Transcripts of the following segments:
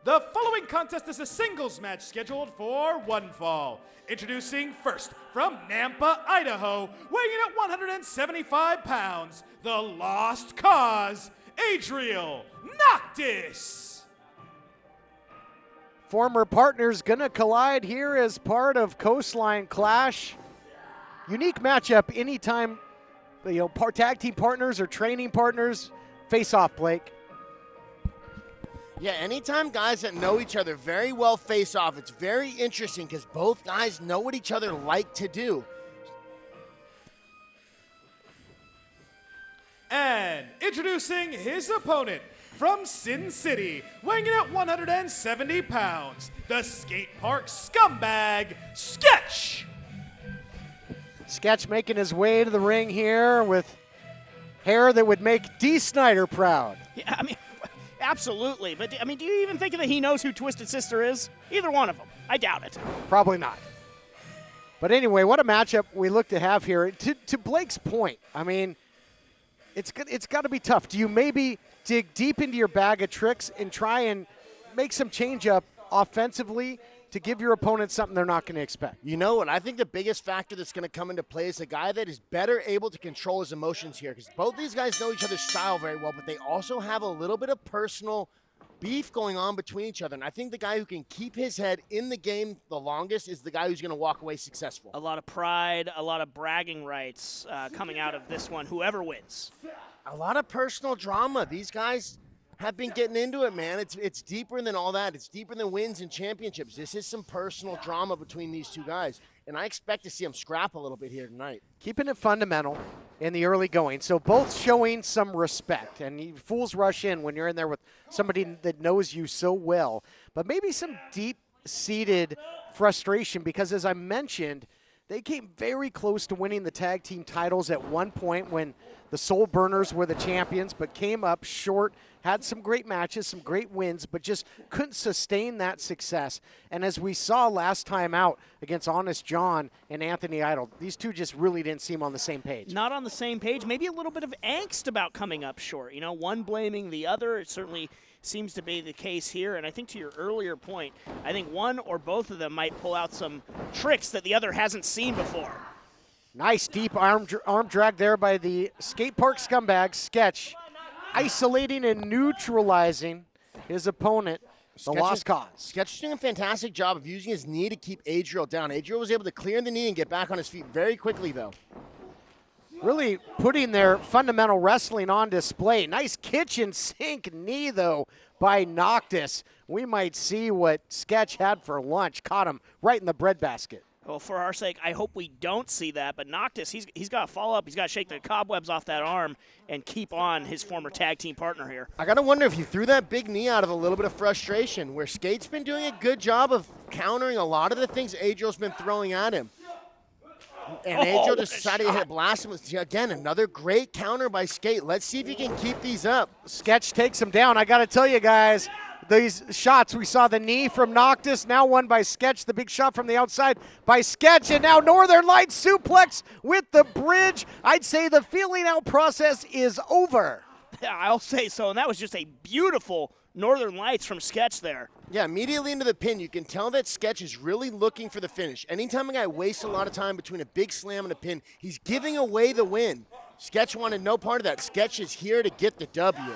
The following contest is a singles match scheduled for one fall. Introducing first, from Nampa, Idaho, weighing in at 175 pounds, the Lost Cause, Adrial Noctis. Former partners gonna collide here as part of Coastline Clash. Unique matchup anytime, tag team partners or training partners face off, Blake. Yeah, anytime guys that know each other very well face off, it's very interesting because both guys know what each other like to do. And introducing his opponent, from Sin City, weighing in at 170 pounds, the skate park scumbag, Sketch. Sketch making his way to the ring here with hair that would make D. Snyder proud. Yeah, I mean, absolutely. But, I mean, do you even think that he knows who Twisted Sister is? Either one of them. I doubt it. Probably not. But anyway, what a matchup we look to have here. To Blake's point, I mean, it's got to be tough. Do you maybe dig deep into your bag of tricks and try and make some change up offensively to give your opponent something they're not going to expect? You know what? I think the biggest factor that's going to come into play is a guy that is better able to control his emotions here, because both these guys know each other's style very well, but they also have a little bit of personal beef going on between each other. And I think the guy who can keep his head in the game the longest is the guy who's going to walk away successful. A lot of pride, a lot of bragging rights coming out of this one, whoever wins. A lot of personal drama. These guys have been getting into it, man. It's deeper than all that. It's deeper than wins and championships. This is some personal drama between these two guys, and I expect to see them scrap a little bit here tonight. Keeping it fundamental in the early going. So both showing some respect, and fools rush in when you're in there with somebody that knows you so well, but maybe some deep-seated frustration because, as I mentioned, they came very close to winning the tag team titles at one point when the Soul Burners were the champions, but came up short, had some great matches, some great wins, but just couldn't sustain that success. And as we saw last time out against Honest John and Anthony Idol, these two just really didn't seem on the same page. Not on the same page. Maybe a little bit of angst about coming up short. One blaming the other. It certainly seems to be the case here. And I think to your earlier point, I think one or both of them might pull out some tricks that the other hasn't seen before. Nice deep arm drag there by the skate park scumbag, Sketch, isolating and neutralizing his opponent, the Lost Cause. Sketch is doing a fantastic job of using his knee to keep Adrial down. Adrial was able to clear the knee and get back on his feet very quickly, though. Really putting their fundamental wrestling on display. Nice kitchen sink knee, though, by Noctis. We might see what Sketch had for lunch. Caught him right in the breadbasket. Well, for our sake, I hope we don't see that. But Noctis, he's got to follow up. He's got to shake the cobwebs off that arm and keep on his former tag team partner here. I got to wonder if he threw that big knee out of a little bit of frustration, where Skate's been doing a good job of countering a lot of the things Adrial's been throwing at him. And Adrial just decided to hit blast him. Again, another great counter by Skate. Let's see if he can keep these up. Sketch takes him down. I got to tell you guys, these shots, we saw the knee from Noctis, now one by Sketch, the big shot from the outside by Sketch, and now Northern Lights suplex with the bridge. I'd say the feeling out process is over. Yeah, I'll say so, and that was just a beautiful Northern Lights from Sketch there. Yeah, immediately into the pin, you can tell that Sketch is really looking for the finish. Anytime a guy wastes a lot of time between a big slam and a pin, he's giving away the win. Sketch wanted no part of that. Sketch is here to get the W.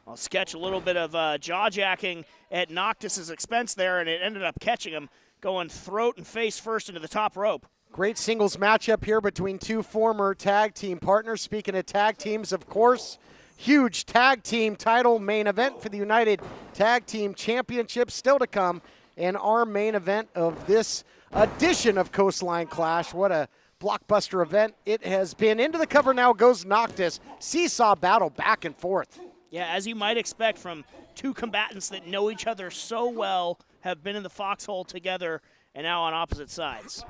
Well, Sketch a little bit of jaw-jacking at Noctis' expense there, and it ended up catching him going throat and face first into the top rope. Great singles matchup here between two former tag team partners. Speaking of tag teams, of course, huge tag team title main event for the United Tag Team Championship still to come, and our main event of this edition of Coastline Clash. What a blockbuster event it has been. Into the cover now goes Noctis. Seesaw battle back and forth. Yeah, as you might expect from two combatants that know each other so well, have been in the foxhole together, and now on opposite sides.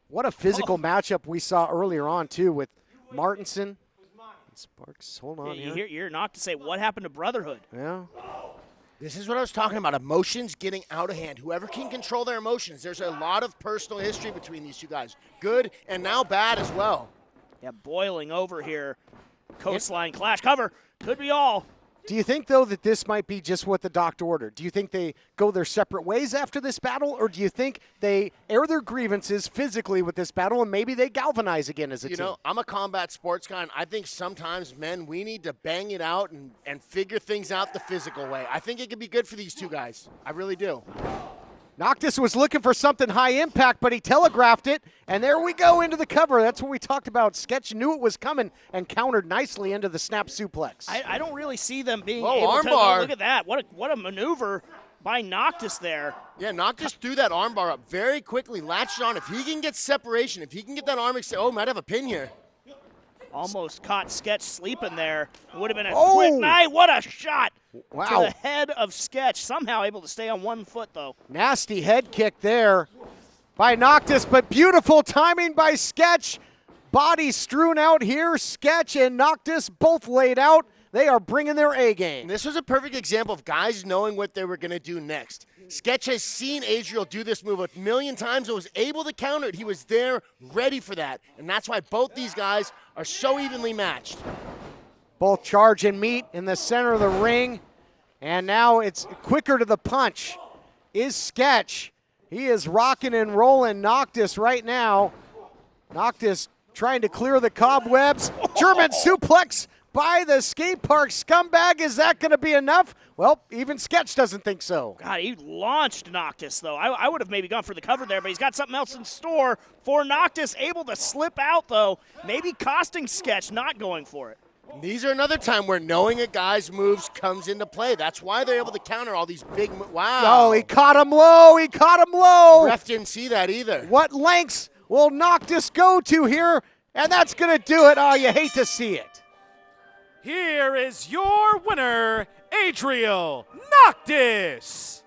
What a physical matchup we saw earlier on, too, with Martinson. Sparks, hold on here. You're not to say what happened to Brotherhood. Yeah. This is what I was talking about, emotions getting out of hand. Whoever can control their emotions. There's a lot of personal history between these two guys. Good and now bad as well. Yeah, boiling over here. Coastline Clash cover. Could be all. Do you think, though, that this might be just what the doctor ordered? Do you think they go their separate ways after this battle, or do you think they air their grievances physically with this battle and maybe they galvanize again as a team? You know, I'm a combat sports guy, and I think sometimes, men, we need to bang it out and figure things out the physical way. I think it could be good for these two guys. I really do. Noctis was looking for something high impact, but he telegraphed it, and there we go into the cover. That's what we talked about. Sketch knew it was coming and countered nicely into the snap suplex. I don't really see them being Whoa, able to. armbar. Look at that. What a maneuver by Noctis there. Yeah, Noctis threw that armbar up very quickly, latched on. If he can get separation, if he can get that arm, might have a pin here. Almost caught Sketch sleeping there. It would have been a Oh. quick night. What a shot to Wow. the head of Sketch. Somehow able to stay on 1 foot, though. Nasty head kick there by Noctis, but beautiful timing by Sketch. Body strewn out here. Sketch and Noctis both laid out. They are bringing their A game. And this was a perfect example of guys knowing what they were going to do next. Sketch has seen Adrial do this move a million times and was able to counter it. He was there ready for that. And that's why both these guys are so evenly matched. Both charge and meet in the center of the ring. And now it's quicker to the punch is Sketch. He is rocking and rolling Noctis right now. Noctis trying to clear the cobwebs. German suplex by the skate park scumbag. Is that going to be enough? Well, even Sketch doesn't think so. God, he launched Noctis, though. I would have maybe gone for the cover there, but he's got something else in store for Noctis. Able to slip out, though, maybe costing Sketch not going for it. These are another time where knowing a guy's moves comes into play. That's why they're able to counter all these big wow. Oh, he caught him low. He caught him low. Ref didn't see that either. What lengths will Noctis go to here? And that's going to do it. Oh, you hate to see it. Here is your winner, Adrial Noctis.